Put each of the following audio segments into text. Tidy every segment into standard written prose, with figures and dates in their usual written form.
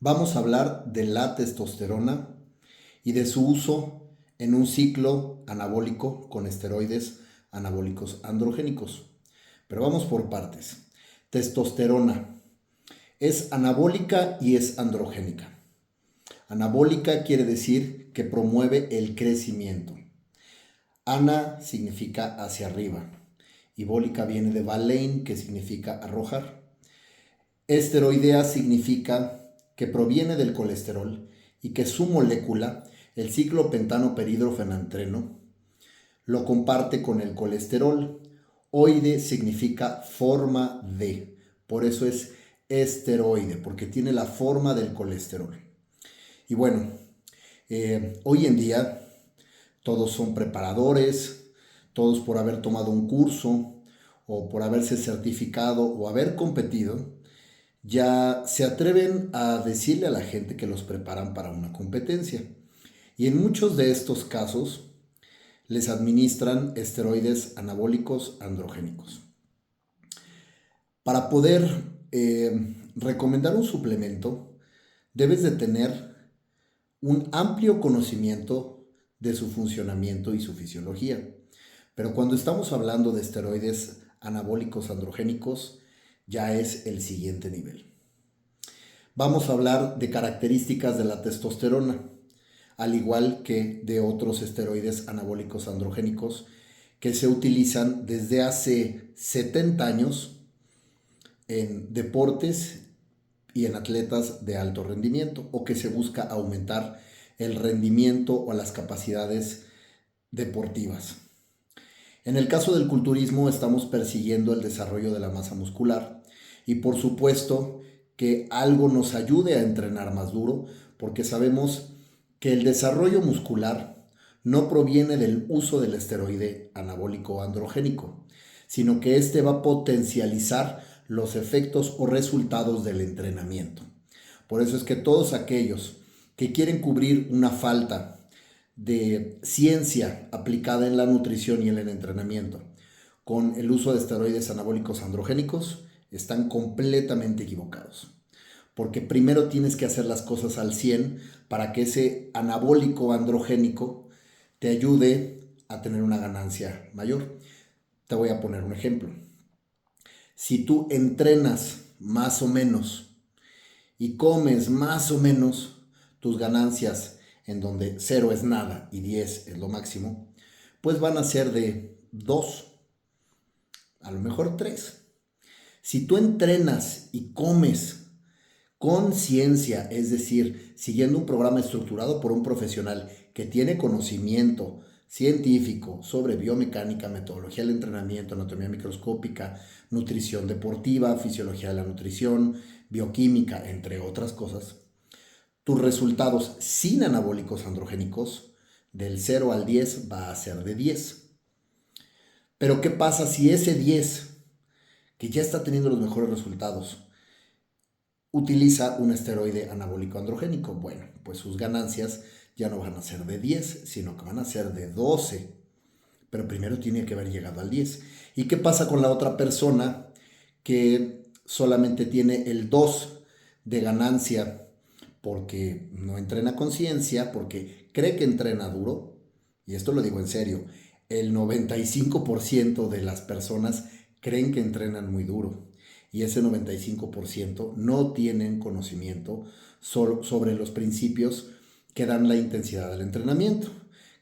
Vamos a hablar de la testosterona y de su uso en un ciclo anabólico con esteroides anabólicos androgénicos. Pero vamos por partes. Testosterona es anabólica y es androgénica. Anabólica quiere decir que promueve el crecimiento. Ana significa hacia arriba y bólica viene de balein, que significa arrojar. Esteroidea significa que proviene del colesterol y que su molécula, el ciclopentanoperidrofenantreno, lo comparte con el colesterol. Oide significa forma de, por eso es esteroide, porque tiene la forma del colesterol. Y bueno, hoy en día todos son preparadores, todos por haber tomado un curso o por haberse certificado o haber competido, ya se atreven a decirle a la gente que los preparan para una competencia. Y en muchos de estos casos les administran esteroides anabólicos androgénicos. Para poder recomendar un suplemento, debes de tener un amplio conocimiento de su funcionamiento y su fisiología. Pero cuando estamos hablando de esteroides anabólicos androgénicos, ya es el siguiente nivel. Vamos a hablar de características de la testosterona, al igual que de otros esteroides anabólicos androgénicos que se utilizan desde hace 70 años en deportes y en atletas de alto rendimiento, o que se busca aumentar el rendimiento o las capacidades deportivas. En el caso del culturismo estamos persiguiendo el desarrollo de la masa muscular y por supuesto que algo nos ayude a entrenar más duro, porque sabemos que el desarrollo muscular no proviene del uso del esteroide anabólico androgénico, sino que este va a potencializar los efectos o resultados del entrenamiento. Por eso es que todos aquellos que quieren cubrir una falta de ciencia aplicada en la nutrición y en el entrenamiento con el uso de esteroides anabólicos androgénicos están completamente equivocados. Porque primero tienes que hacer las cosas al 100 para que ese anabólico androgénico te ayude a tener una ganancia mayor. Te voy a poner un ejemplo. Si tú entrenas más o menos y comes más o menos, tus ganancias, en donde 0 es nada y 10 es lo máximo, pues van a ser de 2, a lo mejor 3. Si tú entrenas y comes con ciencia, es decir, siguiendo un programa estructurado por un profesional que tiene conocimiento científico sobre biomecánica, metodología del entrenamiento, anatomía microscópica, nutrición deportiva, fisiología de la nutrición, bioquímica, entre otras cosas, tus resultados sin anabólicos androgénicos del 0 al 10 va a ser de 10. Pero ¿qué pasa si ese 10, que ya está teniendo los mejores resultados, utiliza un esteroide anabólico androgénico? Bueno, pues sus ganancias ya no van a ser de 10, sino que van a ser de 12. Pero primero tiene que haber llegado al 10. ¿Y qué pasa con la otra persona que solamente tiene el 2 de ganancia porque no entrena con ciencia, porque cree que entrena duro? Y esto lo digo en serio, el 95% de las personas creen que entrenan muy duro y ese 95% no tienen conocimiento sobre los principios que dan la intensidad del entrenamiento,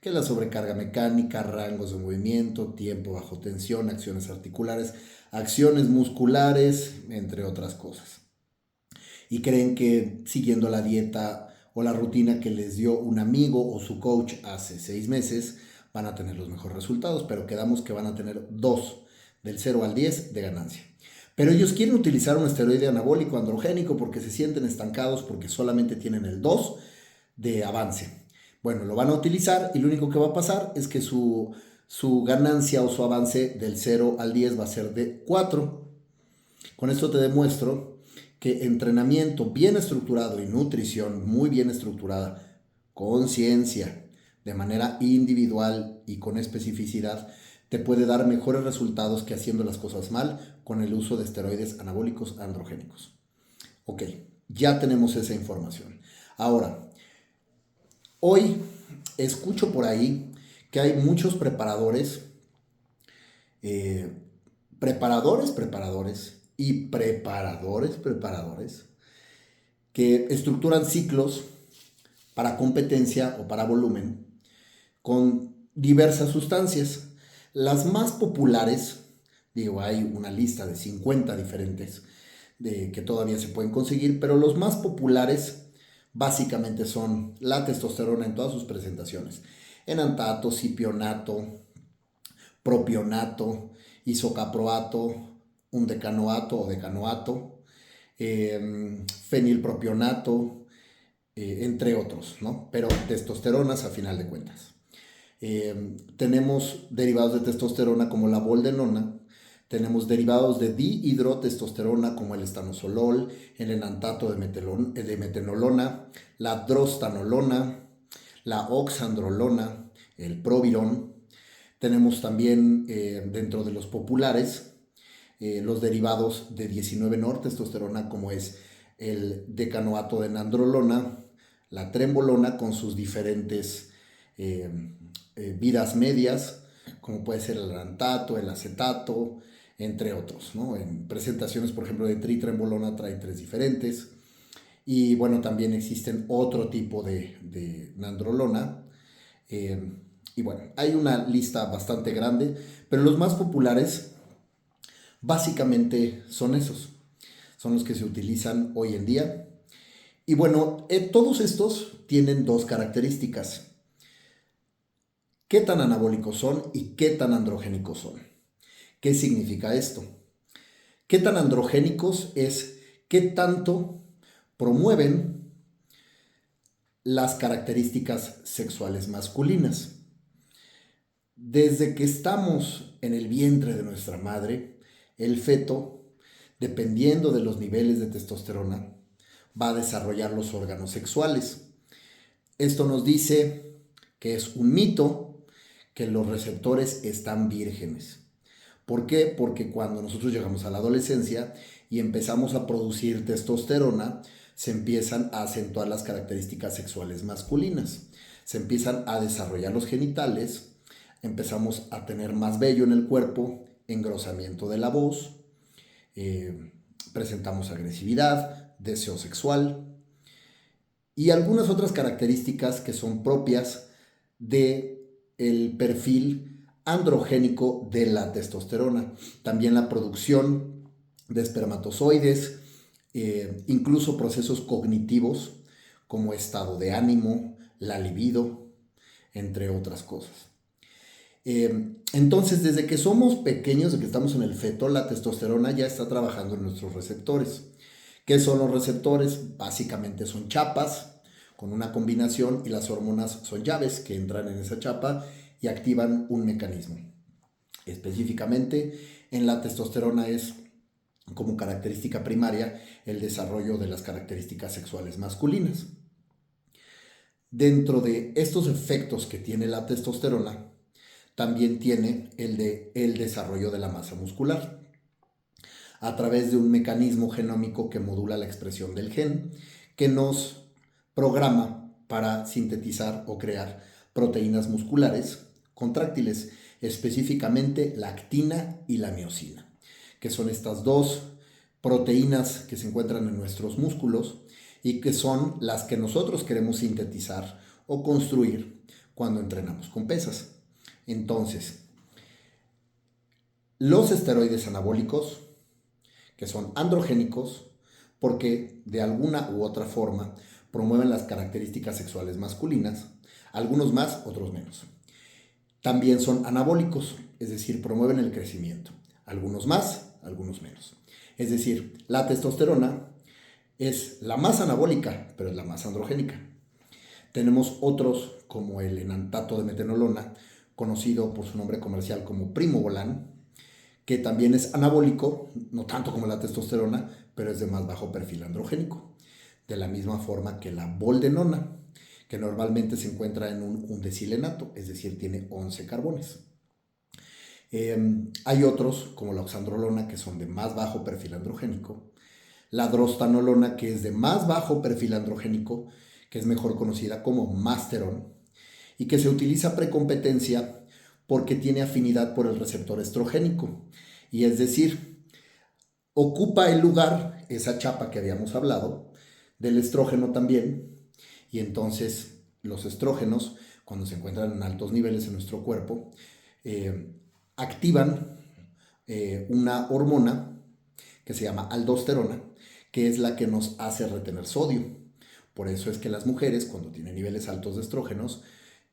que es la sobrecarga mecánica, rangos de movimiento, tiempo bajo tensión, acciones articulares, acciones musculares, entre otras cosas. Y creen que siguiendo la dieta o la rutina que les dio un amigo o su coach hace 6 meses van a tener los mejores resultados, pero quedamos que van a tener 2, del 0 al 10 de ganancia. Pero ellos quieren utilizar un esteroide anabólico androgénico porque se sienten estancados, porque solamente tienen el 2 de avance. Bueno, lo van a utilizar y lo único que va a pasar es que su ganancia o su avance del 0 al 10 va a ser de 4. Con esto te demuestro que entrenamiento bien estructurado y nutrición muy bien estructurada, con ciencia, de manera individual y con especificidad, te puede dar mejores resultados que haciendo las cosas mal con el uso de esteroides anabólicos androgénicos. Ok, ya tenemos esa información. Ahora, hoy escucho por ahí que hay muchos preparadores, eh, preparadores, que estructuran ciclos para competencia o para volumen con diversas sustancias. Las más populares, digo, hay una lista de 50 diferentes que todavía se pueden conseguir, pero los más populares básicamente son la testosterona en todas sus presentaciones: enantato, cipionato, propionato, isocaproato, un decanoato o decanoato, fenilpropionato, entre otros, ¿no? Pero testosteronas a final de cuentas. Tenemos derivados de testosterona como la boldenona, tenemos derivados de dihidrotestosterona como el estanosolol, el enantato de metenolona, la drostanolona, la oxandrolona, el provirón. Tenemos también dentro de los populares los derivados de 19-nortestosterona como es el decanoato de nandrolona, la trembolona con sus diferentes vidas medias, como puede ser el enantato, el acetato, entre otros, ¿no? En presentaciones, por ejemplo, de tritrembolona trae 3 diferentes. Y bueno, también existen otro tipo de nandrolona. Y bueno, hay una lista bastante grande, pero los más populares básicamente son esos. Son los que se utilizan hoy en día. Y bueno, todos estos tienen dos características: qué tan anabólicos son y qué tan androgénicos son. ¿Qué significa esto? ¿Qué tan androgénicos es qué tanto promueven las características sexuales masculinas? Desde que estamos en el vientre de nuestra madre, el feto, dependiendo de los niveles de testosterona, va a desarrollar los órganos sexuales. Esto nos dice que es un mito que los receptores están vírgenes. ¿Por qué? Porque cuando nosotros llegamos a la adolescencia y empezamos a producir testosterona, se empiezan a acentuar las características sexuales masculinas. Se empiezan a desarrollar los genitales, empezamos a tener más vello en el cuerpo, engrosamiento de la voz, presentamos agresividad, deseo sexual y algunas otras características que son propias del perfil androgénico de la testosterona. También la producción de espermatozoides, incluso procesos cognitivos como estado de ánimo, la libido, entre otras cosas. Entonces, desde que somos pequeños, desde que estamos en el feto, la testosterona ya está trabajando en nuestros receptores. ¿Qué son los receptores? Básicamente son chapas con una combinación y las hormonas son llaves que entran en esa chapa y activan un mecanismo. Específicamente, en la testosterona es como característica primaria el desarrollo de las características sexuales masculinas. Dentro de estos efectos que tiene la testosterona, también tiene el desarrollo de la masa muscular a través de un mecanismo genómico que modula la expresión del gen, que nos programa para sintetizar o crear proteínas musculares contráctiles, específicamente la actina y la miosina, que son estas dos proteínas que se encuentran en nuestros músculos y que son las que nosotros queremos sintetizar o construir cuando entrenamos con pesas. Entonces, los esteroides anabólicos, que son androgénicos, porque de alguna u otra forma promueven las características sexuales masculinas, algunos más, otros menos. También son anabólicos, es decir, promueven el crecimiento, algunos más, algunos menos. Es decir, la testosterona es la más anabólica, pero es la más androgénica. Tenemos otros como el enantato de metenolona, conocido por su nombre comercial como Primobolan, que también es anabólico, no tanto como la testosterona, pero es de más bajo perfil androgénico. De la misma forma que la boldenona, que normalmente se encuentra en un undecilenato, es decir, tiene 11 carbones. Hay otros, como la oxandrolona, que son de más bajo perfil androgénico, la drostanolona, que es de más bajo perfil androgénico, que es mejor conocida como Masteron, y que se utiliza precompetencia porque tiene afinidad por el receptor estrogénico. Y es decir, ocupa el lugar, esa chapa que habíamos hablado, del estrógeno también, y entonces los estrógenos, cuando se encuentran en altos niveles en nuestro cuerpo, activan una hormona que se llama aldosterona, que es la que nos hace retener sodio. Por eso es que las mujeres, cuando tienen niveles altos de estrógenos,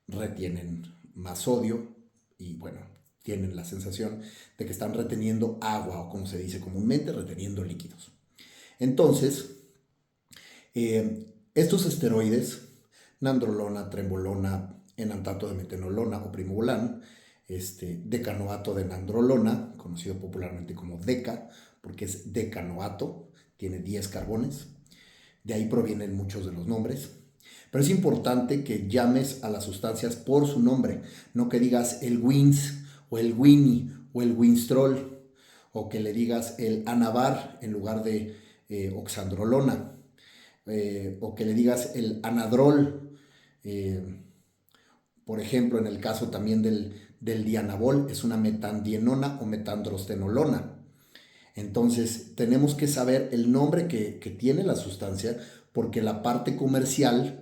retienen más sodio y bueno, tienen la sensación de que están reteniendo agua, o como se dice comúnmente, reteniendo líquidos. Entonces, estos esteroides, nandrolona, trembolona, enantato de metenolona o primobolan, decanoato de nandrolona, conocido popularmente como deca, porque es decanoato, tiene 10 carbones, de ahí provienen muchos de los nombres. Pero es importante que llames a las sustancias por su nombre, no que digas el Wins o el Winnie o el Winstrol, o que le digas el Anavar en lugar de oxandrolona, o que le digas el Anadrol, por ejemplo, en el caso también del dianabol, es una metandienona o metandrostenolona. Entonces, tenemos que saber el nombre que tiene la sustancia, porque la parte comercial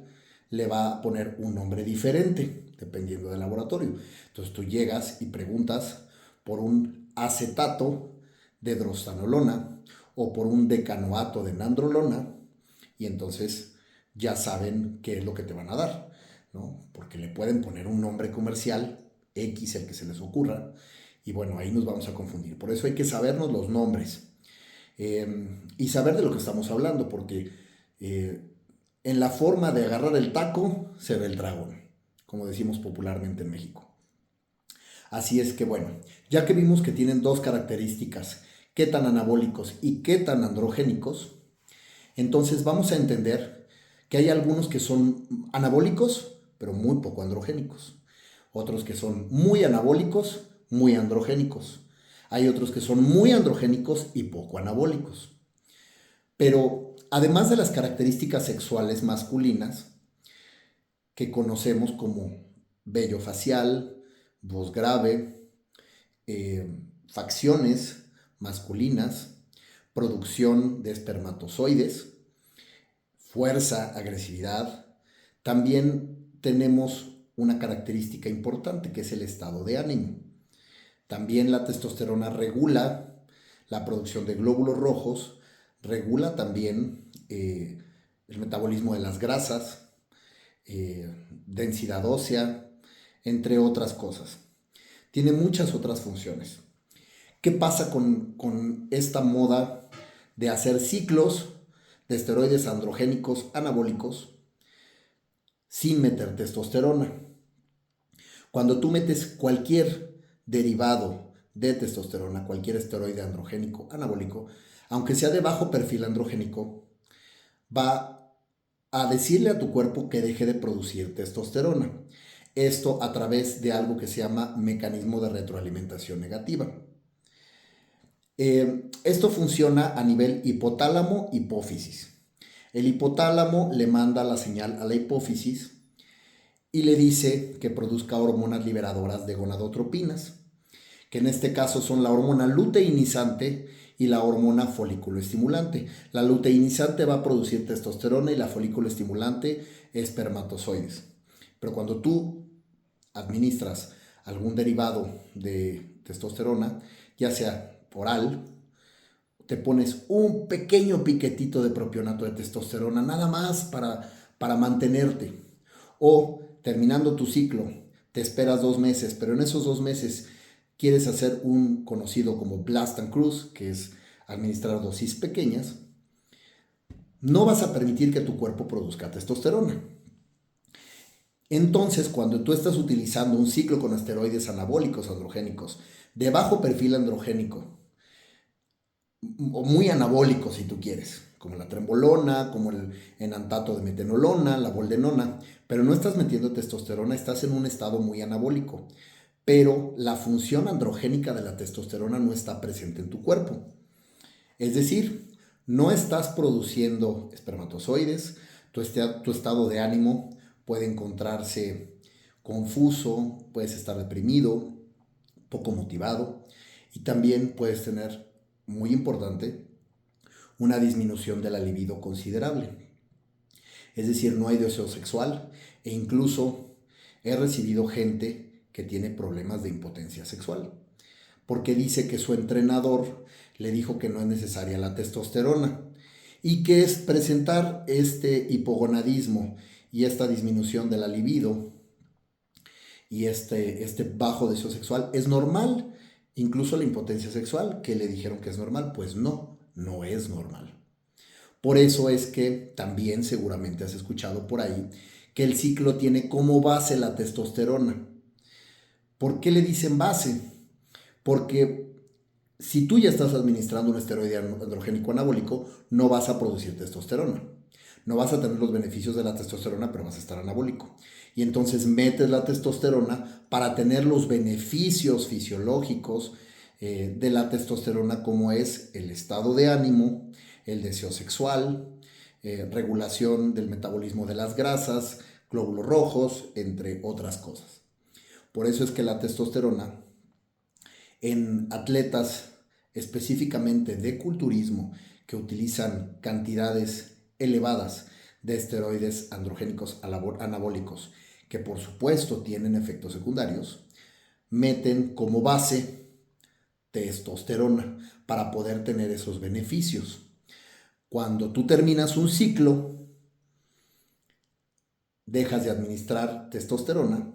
le va a poner un nombre diferente, dependiendo del laboratorio. Entonces, tú llegas y preguntas por un acetato de drostanolona o por un decanoato de nandrolona, y entonces ya saben qué es lo que te van a dar, ¿no? Porque le pueden poner un nombre comercial, X, el que se les ocurra, y bueno, ahí nos vamos a confundir. Por eso hay que sabernos los nombres y saber de lo que estamos hablando, porque en la forma de agarrar el taco se ve el dragón, como decimos popularmente en México. Así es que bueno, ya que vimos que tienen dos características, qué tan anabólicos y qué tan androgénicos, entonces vamos a entender que hay algunos que son anabólicos, pero muy poco androgénicos. Otros que son muy anabólicos, muy androgénicos. Hay otros que son muy androgénicos y poco anabólicos. Pero además de las características sexuales masculinas, que conocemos como vello facial, voz grave, facciones masculinas, producción de espermatozoides, fuerza, agresividad, también tenemos una característica importante que es el estado de ánimo. También la testosterona regula la producción de glóbulos rojos, regula también el metabolismo de las grasas, densidad ósea, entre otras cosas. Tiene muchas otras funciones. ¿Qué pasa con esta moda de hacer ciclos de esteroides androgénicos anabólicos sin meter testosterona? Cuando tú metes cualquier derivado de testosterona, cualquier esteroide androgénico anabólico, aunque sea de bajo perfil androgénico, va a decirle a tu cuerpo que deje de producir testosterona. Esto a través de algo que se llama mecanismo de retroalimentación negativa. Esto funciona a nivel hipotálamo-hipófisis. El hipotálamo le manda la señal a la hipófisis y le dice que produzca hormonas liberadoras de gonadotropinas, que en este caso son la hormona luteinizante y la hormona folículo estimulante. La luteinizante va a producir testosterona y la folículo estimulante espermatozoides. Pero cuando tú administras algún derivado de testosterona, ya sea oral, te pones un pequeño piquetito de propionato de testosterona, nada más para mantenerte. O terminando tu ciclo, te esperas 2 meses, pero en esos 2 meses quieres hacer un conocido como Blast and Cruise, que es administrar dosis pequeñas, no vas a permitir que tu cuerpo produzca testosterona. Entonces, cuando tú estás utilizando un ciclo con esteroides anabólicos androgénicos de bajo perfil androgénico, o muy anabólicos si tú quieres, como la trembolona, como el enantato de metenolona, la boldenona, pero no estás metiendo testosterona, estás en un estado muy anabólico, pero la función androgénica de la testosterona no está presente en tu cuerpo. Es decir, no estás produciendo espermatozoides, tu estado de ánimo puede encontrarse confuso, puedes estar deprimido, poco motivado y también puedes tener, muy importante, una disminución de la libido considerable. Es decir, no hay deseo sexual e incluso he recibido gente que tiene problemas de impotencia sexual porque dice que su entrenador le dijo que no es necesaria la testosterona y que es presentar este hipogonadismo y esta disminución de la libido y este bajo deseo sexual es normal, incluso la impotencia sexual, que le dijeron que es normal, pues no, no es normal. Por eso es que también seguramente has escuchado por ahí que el ciclo tiene como base la testosterona. ¿Por qué le dicen base? Porque si tú ya estás administrando un esteroide androgénico anabólico, no vas a producir testosterona. No vas a tener los beneficios de la testosterona, pero vas a estar anabólico. Y entonces metes la testosterona para tener los beneficios fisiológicos de la testosterona, como es el estado de ánimo, el deseo sexual, regulación del metabolismo de las grasas, glóbulos rojos, entre otras cosas. Por eso es que la testosterona en atletas específicamente de culturismo que utilizan cantidades elevadas de esteroides androgénicos anabólicos, que por supuesto tienen efectos secundarios, meten como base testosterona para poder tener esos beneficios. Cuando tú terminas un ciclo, dejas de administrar testosterona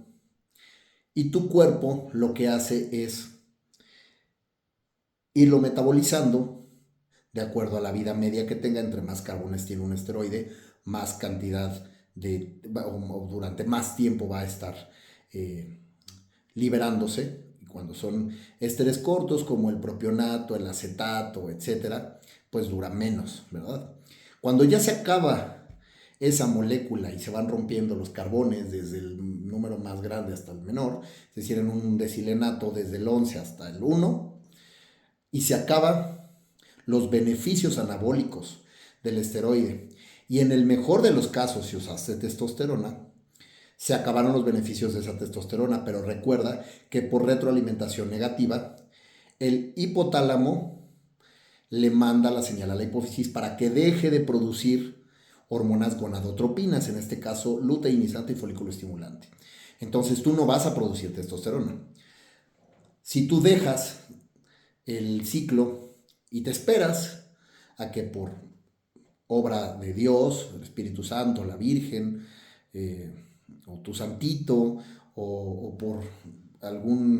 y tu cuerpo lo que hace es irlo metabolizando de acuerdo a la vida media que tenga. Entre más carbones tiene un esteroide, más cantidad o durante más tiempo va a estar liberándose. Y cuando son ésteres cortos como el propionato, el acetato, etcétera, pues dura menos, ¿verdad? Cuando ya se acaba esa molécula y se van rompiendo los carbones desde el número más grande hasta el menor, es decir, en un desilenato desde el 11 hasta el 1, y se acaban los beneficios anabólicos del esteroide. Y en el mejor de los casos, si usaste testosterona, se acabaron los beneficios de esa testosterona, pero recuerda que por retroalimentación negativa, el hipotálamo le manda la señal a la hipófisis para que deje de producir hormonas gonadotropinas, en este caso luteinizante y folículo estimulante. Entonces tú no vas a producir testosterona. Si tú dejas el ciclo y te esperas a que por obra de Dios, el Espíritu Santo, la Virgen, o tu santito, o por algún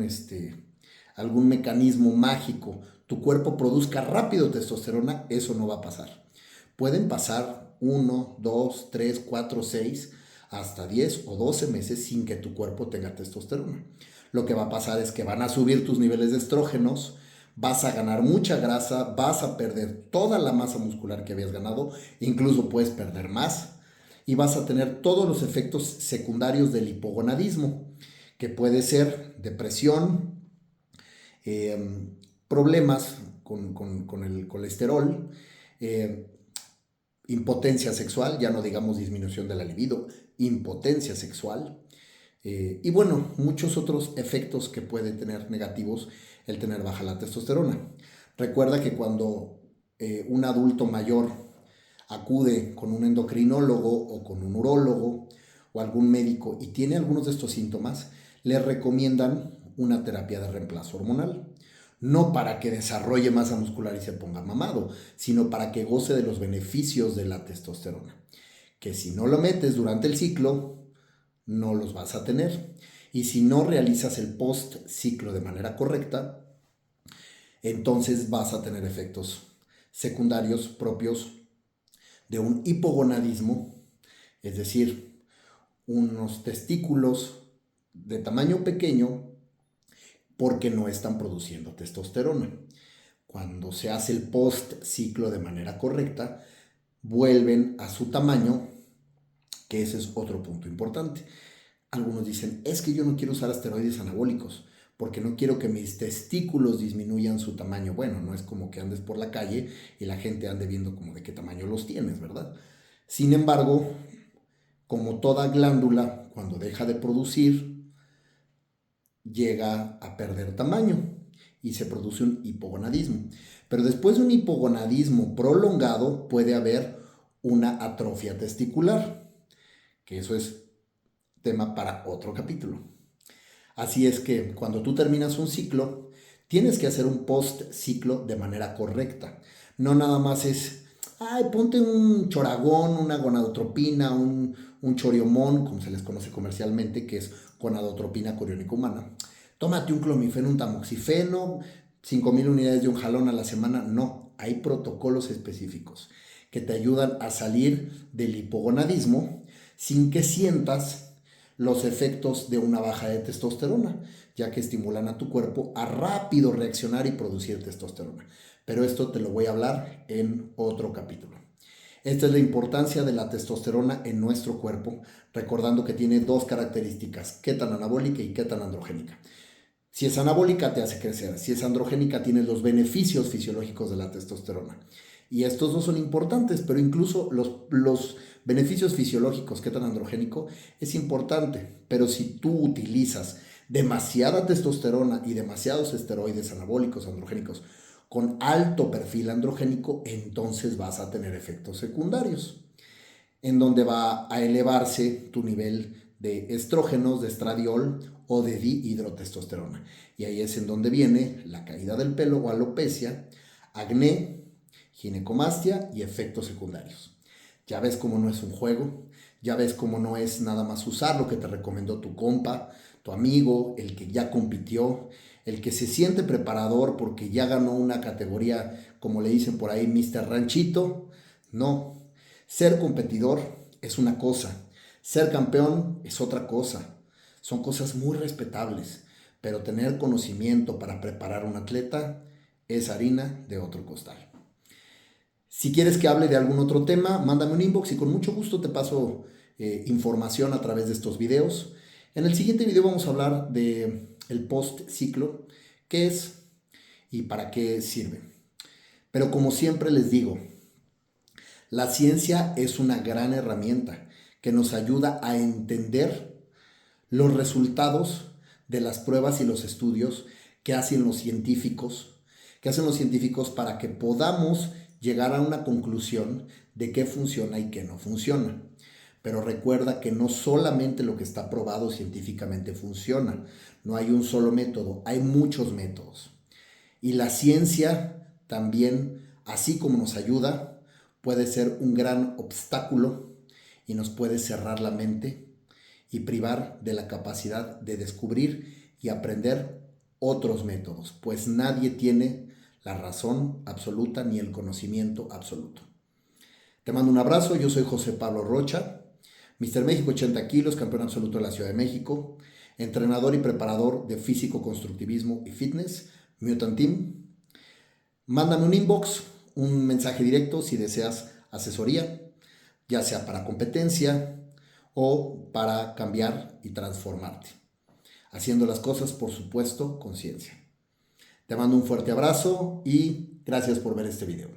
mecanismo mágico, tu cuerpo produzca rápido testosterona, eso no va a pasar. Pueden pasar 1, 2, 3, 4, 6, hasta 10 o 12 meses sin que tu cuerpo tenga testosterona. Lo que va a pasar es que van a subir tus niveles de estrógenos, vas a ganar mucha grasa, vas a perder toda la masa muscular que habías ganado, incluso puedes perder más, y vas a tener todos los efectos secundarios del hipogonadismo, que puede ser depresión, problemas con el colesterol, impotencia sexual, ya no digamos disminución de la libido, impotencia sexual, y bueno, muchos otros efectos que puede tener negativos el tener baja la testosterona. Recuerda que cuando un adulto mayor acude con un endocrinólogo o con un urólogo o algún médico y tiene algunos de estos síntomas, le recomiendan una terapia de reemplazo hormonal. No para que desarrolle masa muscular y se ponga mamado, sino para que goce de los beneficios de la testosterona. Que si no lo metes durante el ciclo, no los vas a tener. Y si no realizas el post-ciclo de manera correcta, entonces vas a tener efectos secundarios propios de un hipogonadismo, es decir, unos testículos de tamaño pequeño porque no están produciendo testosterona. Cuando se hace el post-ciclo de manera correcta, vuelven a su tamaño, que ese es otro punto importante. Algunos dicen, es que yo no quiero usar esteroides anabólicos. porque no quiero que mis testículos disminuyan su tamaño. Bueno, no es como que andes por la calle y la gente ande viendo como de qué tamaño los tienes, ¿verdad? Sin embargo, como toda glándula, cuando deja de producir, llega a perder tamaño y se produce un hipogonadismo. Pero después de un hipogonadismo prolongado puede haber una atrofia testicular, que eso es tema para otro capítulo. Así es que cuando tú terminas un ciclo, tienes que hacer un post-ciclo de manera correcta. No nada más es, ay, ponte un choragón, una gonadotropina, un choriomón, como se les conoce comercialmente, que es gonadotropina coriónica humana. Tómate un clomifeno, un tamoxifeno, 5,000 unidades de un jalón a la semana. No, hay protocolos específicos que te ayudan a salir del hipogonadismo sin que sientas los efectos de una baja de testosterona, ya que estimulan a tu cuerpo a rápido reaccionar y producir testosterona. Pero esto te lo voy a hablar en otro capítulo. Esta es la importancia de la testosterona en nuestro cuerpo, recordando que tiene dos características, qué tan anabólica y qué tan androgénica. Si es anabólica te hace crecer, si es androgénica tienes los beneficios fisiológicos de la testosterona. Y estos dos son importantes, pero incluso los beneficios fisiológicos, qué tan androgénico, es importante. Pero si tú utilizas demasiada testosterona y demasiados esteroides anabólicos, androgénicos, con alto perfil androgénico, entonces vas a tener efectos secundarios, en donde va a elevarse tu nivel de estrógenos, de estradiol o de dihidrotestosterona. Y ahí es en donde viene la caída del pelo o alopecia, acné, ginecomastia y efectos secundarios. Ya ves cómo no es un juego, ya ves cómo no es nada más usar lo que te recomendó tu compa, tu amigo, el que ya compitió, el que se siente preparador porque ya ganó una categoría, como le dicen por ahí, Mr. Ranchito. No, ser competidor es una cosa, ser campeón es otra cosa. Son cosas muy respetables, pero tener conocimiento para preparar un atleta es harina de otro costal. Si quieres que hable de algún otro tema, mándame un inbox y con mucho gusto te paso información a través de estos videos. En el siguiente video vamos a hablar de el post-ciclo, qué es y para qué sirve. Pero como siempre les digo, la ciencia es una gran herramienta que nos ayuda a entender los resultados de las pruebas y los estudios que hacen los científicos para que podamos llegar a una conclusión de qué funciona y qué no funciona. Pero recuerda que no solamente lo que está probado científicamente funciona, no hay un solo método, hay muchos métodos. Y la ciencia también, así como nos ayuda, puede ser un gran obstáculo y nos puede cerrar la mente y privar de la capacidad de descubrir y aprender otros métodos, pues nadie tiene la razón absoluta ni el conocimiento absoluto. Te mando un abrazo, yo soy José Pablo Rocha, Mr. México 80 kilos, campeón absoluto de la Ciudad de México, entrenador y preparador de físico-constructivismo y fitness, Mutant Team. Mándame un inbox, un mensaje directo si deseas asesoría, ya sea para competencia o para cambiar y transformarte. Haciendo las cosas, por supuesto, con ciencia. Te mando un fuerte abrazo y gracias por ver este video.